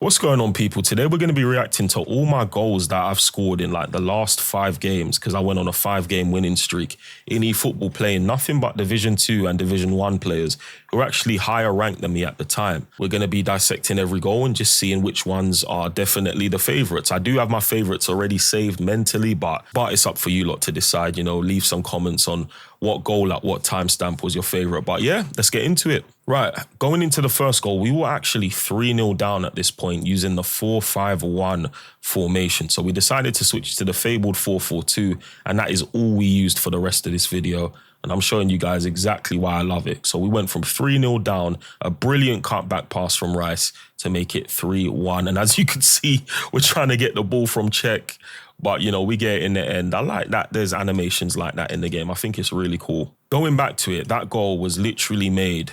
What's going on, people? Today we're going to be reacting to all my goals that I've scored in like the last 5 games because I went on a 5-game winning streak in eFootball, playing nothing but Division 2 and Division 1 players who are actually higher ranked than me at the time. We're going to be dissecting every goal and just seeing which ones are definitely the favourites. I do have my favourites already saved mentally, but it's up for you lot to decide, you know, leave some comments on what goal at what timestamp was your favourite. But yeah, let's get into it. Right, going into the first goal, we were actually 3-0 down at this point using the 4-5-1 formation. So we decided to switch to the fabled 4-4-2, and that is all we used for the rest of this video. And I'm showing you guys exactly why I love it. So we went from 3-0 down, a brilliant cutback pass from Rice to make it 3-1. And as you can see, we're trying to get the ball from check, but, you know, we get it in the end. I like that there's animations like that in the game. I think it's really cool. Going back to it, that goal was literally made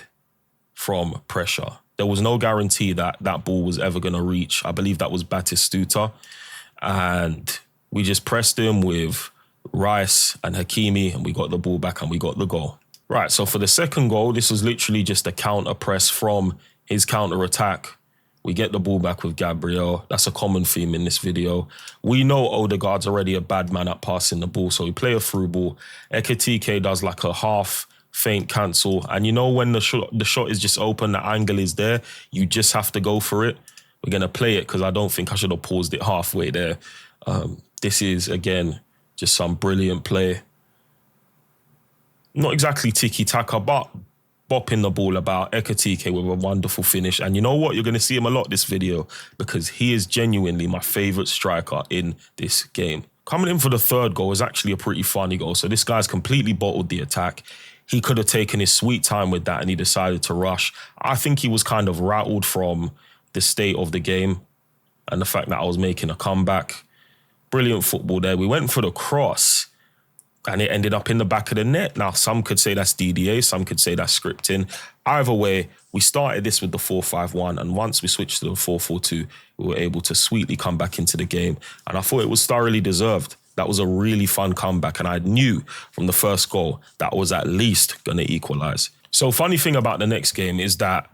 from pressure. There was no guarantee that that ball was ever going to reach. I believe that was Batistuta. And we just pressed him with Rice and Hakimi, and we got the ball back and we got the goal. Right, so for the second goal, this was literally just a counter press from his counter attack. We get the ball back with Gabriel. That's a common theme in this video. We know Odegaard's already a bad man at passing the ball, so we play a through ball. Ekitike does like a half feint cancel, and you know when the shot is just open, the angle is there, you just have to go for it. We're going to play it because I don't think I should have paused it halfway there. This is, again, just some brilliant play. Not exactly tiki-taka, but bopping the ball about. Ekitike with a wonderful finish. And you know what? You're going to see him a lot this video because he is genuinely my favourite striker in this game. Coming in for the third goal is actually a pretty funny goal. So this guy's completely bottled the attack. He could have taken his sweet time with that and he decided to rush. I think he was kind of rattled from the state of the game and the fact that I was making a comeback. Brilliant football there. We went for the cross and it ended up in the back of the net. Now, some could say that's DDA, some could say that's scripting. Either way, we started this with the 4-5-1, and once we switched to the 4-4-2, we were able to sweetly come back into the game. And I thought it was thoroughly deserved. That was a really fun comeback, and I knew from the first goal that was at least going to equalise. So funny thing about the next game is that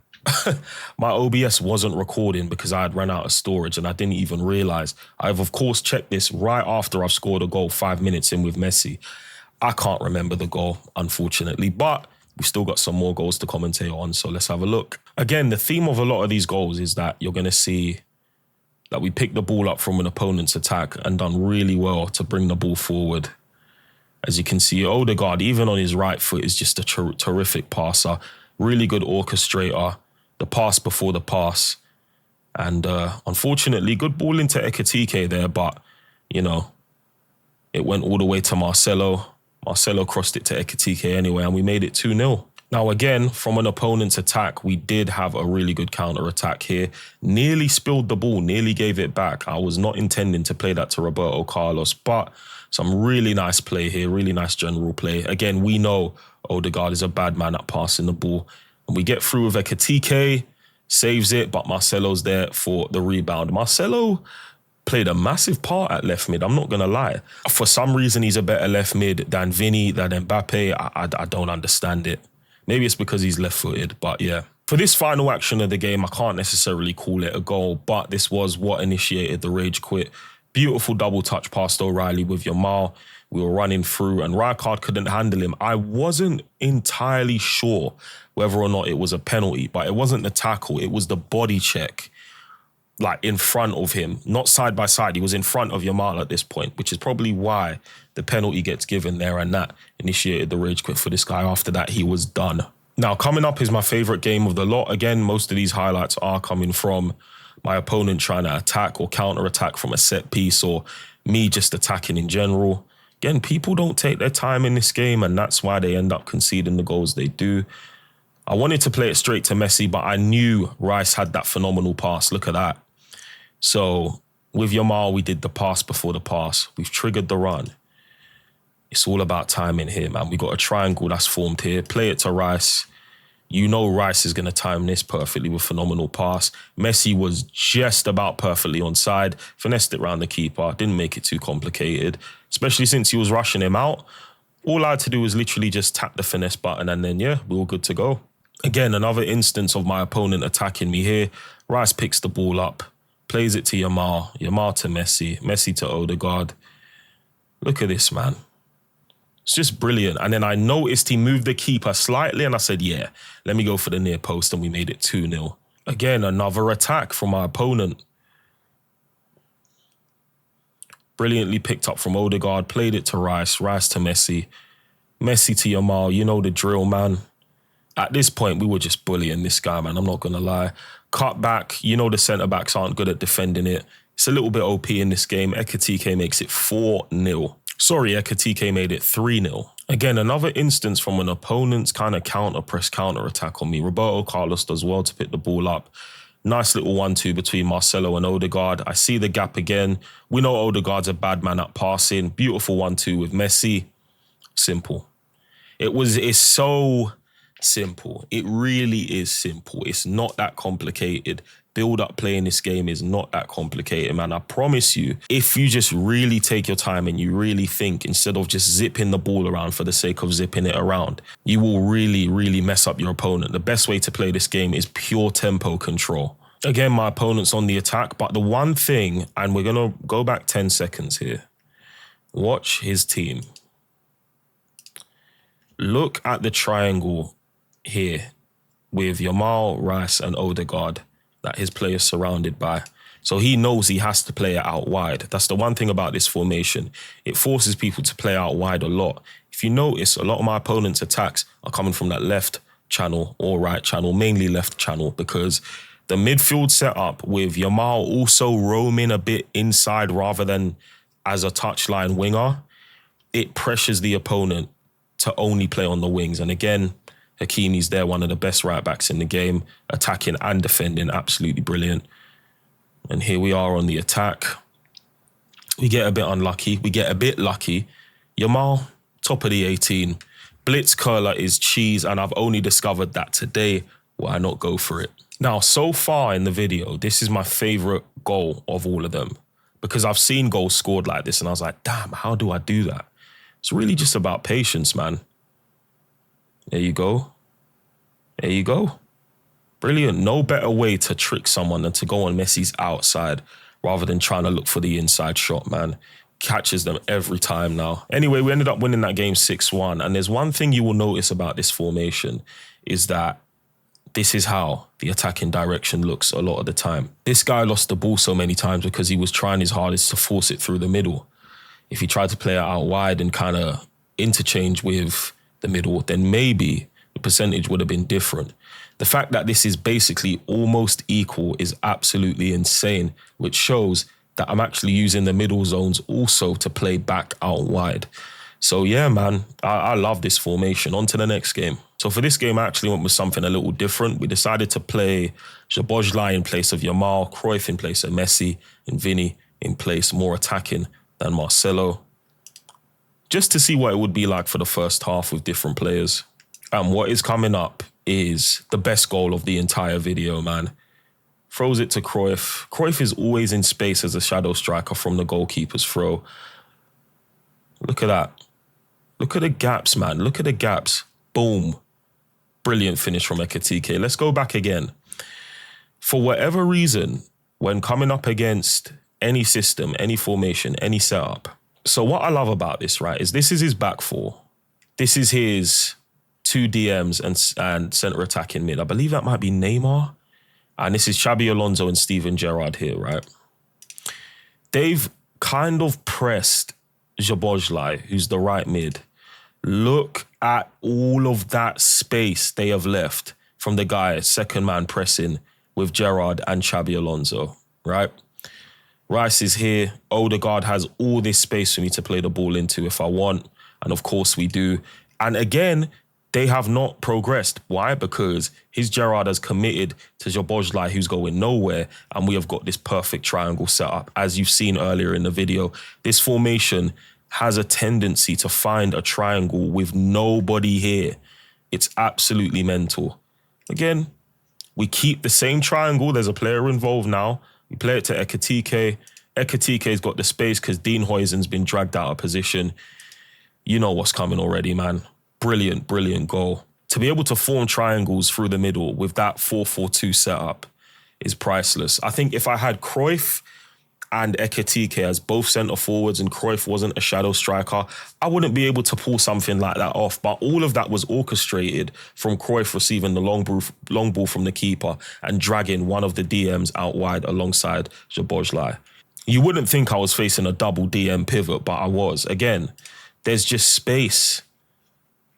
my OBS wasn't recording because I had run out of storage and I didn't even realise. I've, of course, checked this right after I've scored a goal 5 minutes in with Messi. I can't remember the goal, unfortunately, but we've still got some more goals to commentate on, so let's have a look. Again, the theme of a lot of these goals is that you're going to see that we picked the ball up from an opponent's attack and done really well to bring the ball forward. As you can see, Odegaard, even on his right foot, is just a terrific passer. Really good orchestrator. The pass before the pass. And unfortunately, good ball into Ekitike there, but, you know, it went all the way to Marcelo. Marcelo crossed it to Ekitike anyway, and we made it 2-0. Now, again, from an opponent's attack, we did have a really good counter-attack here. Nearly spilled the ball, nearly gave it back. I was not intending to play that to Roberto Carlos, but some really nice play here, really nice general play. Again, we know Odegaard is a bad man at passing the ball. And we get through with Ekitike, saves it, but Marcelo's there for the rebound. Marcelo played a massive part at left mid, I'm not going to lie. For some reason, he's a better left mid than Vini, than Mbappe. I don't understand it. Maybe it's because he's left-footed, but yeah. For this final action of the game, I can't necessarily call it a goal, but this was what initiated the rage quit. Beautiful double touch past O'Reilly with Yamal. We were running through and Rijkaard couldn't handle him. I wasn't entirely sure whether or not it was a penalty, but it wasn't the tackle. It was the body check, like in front of him, not side by side. He was in front of Yamal at this point, which is probably why the penalty gets given there, and that initiated the rage quit for this guy. After that, he was done. Now, coming up is my favourite game of the lot. Again, most of these highlights are coming from my opponent trying to attack or counter-attack from a set piece, or me just attacking in general. Again, people don't take their time in this game, and that's why they end up conceding the goals they do. I wanted to play it straight to Messi, but I knew Rice had that phenomenal pass. Look at that. So with Yamal, we did the pass before the pass. We've triggered the run. It's all about timing here, man. We got a triangle that's formed here. Play it to Rice. You know Rice is going to time this perfectly with phenomenal pass. Messi was just about perfectly onside. Finessed it round the keeper. Didn't make it too complicated, especially since he was rushing him out. All I had to do was literally just tap the finesse button and then, yeah, we were good to go. Again, another instance of my opponent attacking me here. Rice picks the ball up. Plays it to Yamal. Yamal to Messi. Messi to Odegaard. Look at this, man. It's just brilliant. And then I noticed he moved the keeper slightly and I said, yeah, let me go for the near post, and we made it 2-0. Again, another attack from our opponent. Brilliantly picked up from Odegaard, played it to Rice, Rice to Messi, Messi to Yamal. You know the drill, man. At this point, we were just bullying this guy, man. I'm not going to lie. Cut back. You know the centre-backs aren't good at defending it. It's a little bit OP in this game. Ekitike makes it 4-0. Sorry, Ekitike made it 3-0. Again, another instance from an opponent's kind of counter-press, counter-attack on me. Roberto Carlos does well to pick the ball up. Nice little 1-2 between Marcelo and Odegaard. I see the gap again. We know Odegaard's a bad man at passing. Beautiful 1-2 with Messi. Simple. It's so simple. It really is simple. It's not that complicated. Build-up play in this game is not that complicated, man. I promise you, if you just really take your time and you really think, instead of just zipping the ball around for the sake of zipping it around, you will really, really mess up your opponent. The best way to play this game is pure tempo control. Again, my opponent's on the attack, but the one thing, and we're going to go back 10 seconds here. Watch his team. Look at the triangle here with Yamal, Rice, and Odegaard that his player is surrounded by. So he knows he has to play it out wide. That's the one thing about this formation. It forces people to play out wide a lot. If you notice, a lot of my opponent's attacks are coming from that left channel or right channel, mainly left channel, because the midfield setup with Yamal also roaming a bit inside rather than as a touchline winger, it pressures the opponent to only play on the wings. And again, Hakimi's there, one of the best right backs in the game, attacking and defending, absolutely brilliant. And here we are on the attack. We get a bit unlucky. We get a bit lucky. Yamal, top of the 18. Blitz curler is cheese, and I've only discovered that today. Why not go for it? Now, so far in the video, this is my favorite goal of all of them, because I've seen goals scored like this and I was like, damn, how do I do that? It's really just about patience, man. There you go. There you go. Brilliant. No better way to trick someone than to go on Messi's outside rather than trying to look for the inside shot, man. Catches them every time now. Anyway, we ended up winning that game 6-1. And there's one thing you will notice about this formation is that this is how the attacking direction looks a lot of the time. This guy lost the ball so many times because he was trying his hardest to force it through the middle. If he tried to play it out wide and kind of interchange with the middle, then maybe the percentage would have been different. The fact that this is basically almost equal is absolutely insane, which shows that I'm actually using the middle zones also to play back out wide. So yeah, man, I love this formation. On to the next game. So for this game, I actually went with something a little different. We decided to play Szoboszlai in place of Yamal, Cruyff in place of Messi, and Vini in place, more attacking than Marcelo, just to see what it would be like for the first half with different players. And what is coming up is the best goal of the entire video, man. Throws it to Cruyff. Cruyff is always in space as a shadow striker from the goalkeeper's throw. Look at that. Look at the gaps, man. Look at the gaps. Boom. Brilliant finish from Ekitike. Let's go back again. For whatever reason, when coming up against any system, any formation, any setup. So what I love about this, right, is this is his back four. This is his two DMs and centre attack in mid. I believe that might be Neymar. And this is Xabi Alonso and Steven Gerrard here, right? They've kind of pressed Szoboszlai, who's the right mid. Look at all of that space they have left from the guy, second man pressing with Gerrard and Xabi Alonso, right? Rice is here. Odegaard has all this space for me to play the ball into if I want. And of course we do. And again, they have not progressed. Why? Because his Gerrard has committed to Szoboszlai, who's going nowhere. And we have got this perfect triangle set up. As you've seen earlier in the video, this formation has a tendency to find a triangle with nobody here. It's absolutely mental. Again, we keep the same triangle. There's a player involved now. We play it to Ekitike. Ekitike's got the space because Dean Huijsen's been dragged out of position. You know what's coming already, man. Brilliant, brilliant goal. To be able to form triangles through the middle with that 4-4-2 setup is priceless. I think if I had Cruyff and Ekitike as both centre forwards and Cruyff wasn't a shadow striker, I wouldn't be able to pull something like that off. But all of that was orchestrated from Cruyff receiving the long ball from the keeper and dragging one of the DMs out wide alongside Szoboszlai. You wouldn't think I was facing a double DM pivot, but I was. Again, there's just space.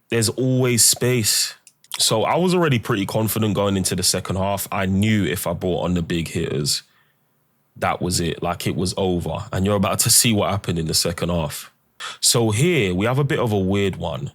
There's always space. So I was already pretty confident going into the second half. I knew if I brought on the big hitters, that was it. Like, it was over. And you're about to see what happened in the second half. So here we have a bit of a weird one.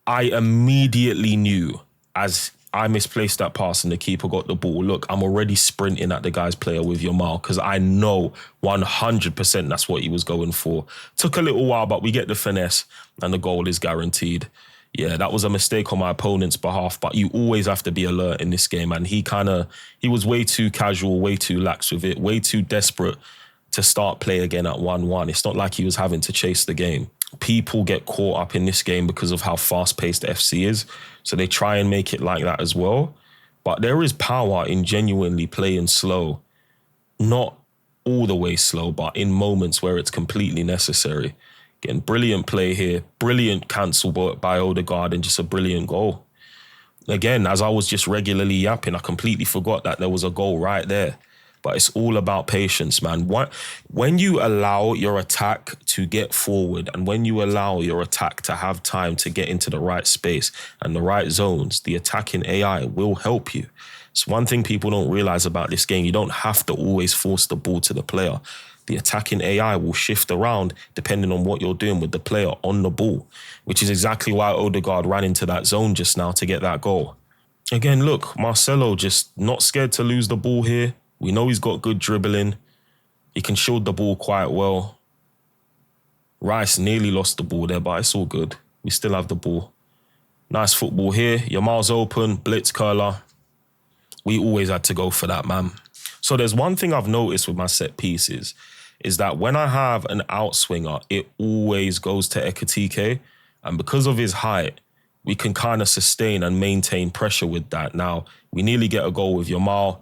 I immediately knew as I misplaced that pass and the keeper got the ball. Look, I'm already sprinting at the guy's player with Yamal because I know 100% that's what he was going for. Took a little while, but we get the finesse and the goal is guaranteed. Yeah, that was a mistake on my opponent's behalf, but you always have to be alert in this game. And he was way too casual, way too lax with it, way too desperate to start play again at 1-1. It's not like he was having to chase the game. People get caught up in this game because of how fast-paced FC is, so they try and make it like that as well. But there is power in genuinely playing slow. Not all the way slow, but in moments where it's completely necessary. Again, brilliant play here. Brilliant cancel by Odegaard and just a brilliant goal. Again, as I was just regularly yapping, I completely forgot that there was a goal right there. But it's all about patience, man. When you allow your attack to get forward and when you allow your attack to have time to get into the right space and the right zones, the attacking AI will help you. It's one thing people don't realize about this game. You don't have to always force the ball to the player. The attacking AI will shift around depending on what you're doing with the player on the ball, which is exactly why Odegaard ran into that zone just now to get that goal. Again, look, Marcelo just not scared to lose the ball here. We know he's got good dribbling. He can shield the ball quite well. Rice nearly lost the ball there, but it's all good. We still have the ball. Nice football here. Yamal's open, blitz curler. We always had to go for that, man. So there's one thing I've noticed with my set pieces is that when I have an outswinger, it always goes to Ekitike. And because of his height, we can kind of sustain and maintain pressure with that. Now, we nearly get a goal with Yamal.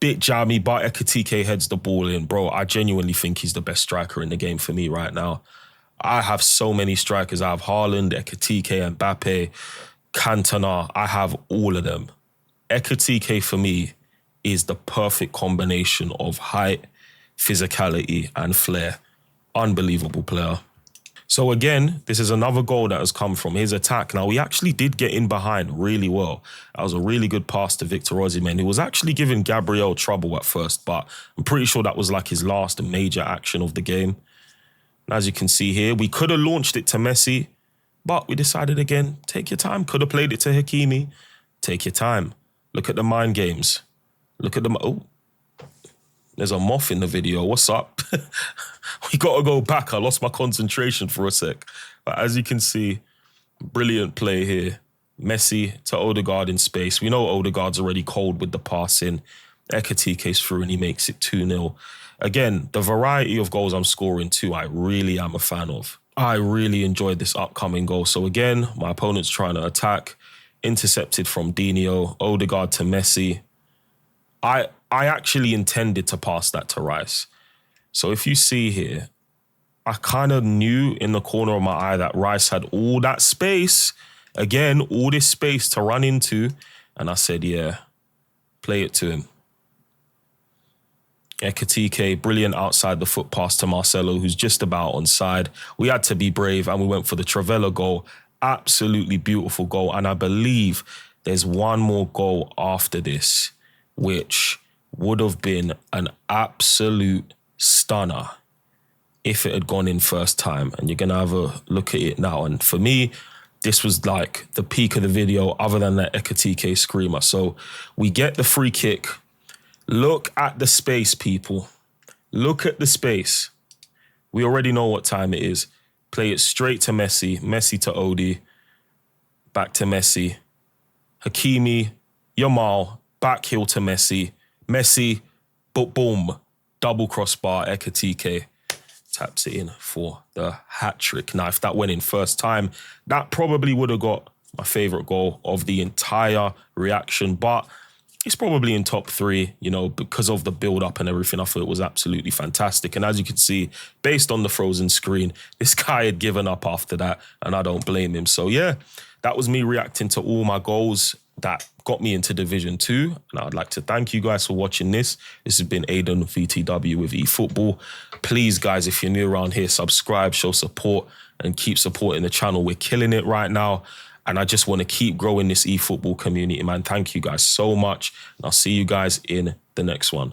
Bit jammy, but Ekitike heads the ball in. Bro, I genuinely think he's the best striker in the game for me right now. I have so many strikers. I have Haaland, Ekitike, Mbappe, Cantona. I have all of them. Ekitike for me is the perfect combination of height, physicality, and flair. Unbelievable player. So again, this is another goal that has come from his attack. Now, we actually did get in behind really well. That was a really good pass to Victor Osimhen, who was actually giving Gabriel trouble at first, but I'm pretty sure that was like his last major action of the game. And as you can see here, we could have launched it to Messi, but we decided again, take your time. Could have played it to Hakimi. Take your time. Look at the mind games. Look at them. Oh, there's a moth in the video. What's up? We got to go back. I lost my concentration for a sec. But as you can see, brilliant play here. Messi to Odegaard in space. We know Odegaard's already cold with the passing. Ekitike's through and he makes it 2-0. Again, the variety of goals I'm scoring too, I really am a fan of. I really enjoyed this upcoming goal. So again, my opponent's trying to attack. Intercepted from Dino. Odegaard to Messi. I actually intended to pass that to Rice. So if you see here, I kind of knew in the corner of my eye that Rice had all that space. Again, all this space to run into. And I said, yeah, play it to him. Ekitike, brilliant outside the foot pass to Marcelo, who's just about onside. We had to be brave and we went for the Travella goal. Absolutely beautiful goal. And I believe there's one more goal after this, which would have been an absolute stunner if it had gone in first time. And you're going to have a look at it now. And for me, this was like the peak of the video other than that Ekitike screamer. So we get the free kick. Look at the space, people. Look at the space. We already know what time it is. Play it straight to Messi. Messi to Odi. Back to Messi. Hakimi. Yamal. Back heel to Messi. Messi. But boom. Double crossbar. Ekitike taps it in for the hat-trick. Now, if that went in first time, that probably would have got my favourite goal of the entire reaction. But It's probably in top 3, you know, because of the build-up and everything. I thought it was absolutely fantastic. And as you can see, based on the frozen screen, this guy had given up after that, and I don't blame him. So yeah, that was me reacting to all my goals that got me into Division 2. And I'd like to thank you guys for watching this. This has been AidenVTW with eFootball. Please, guys, if you're new around here, subscribe, show support, and keep supporting the channel. We're killing it right now. And I just want to keep growing this eFootball community, man. Thank you guys so much. And I'll see you guys in the next one.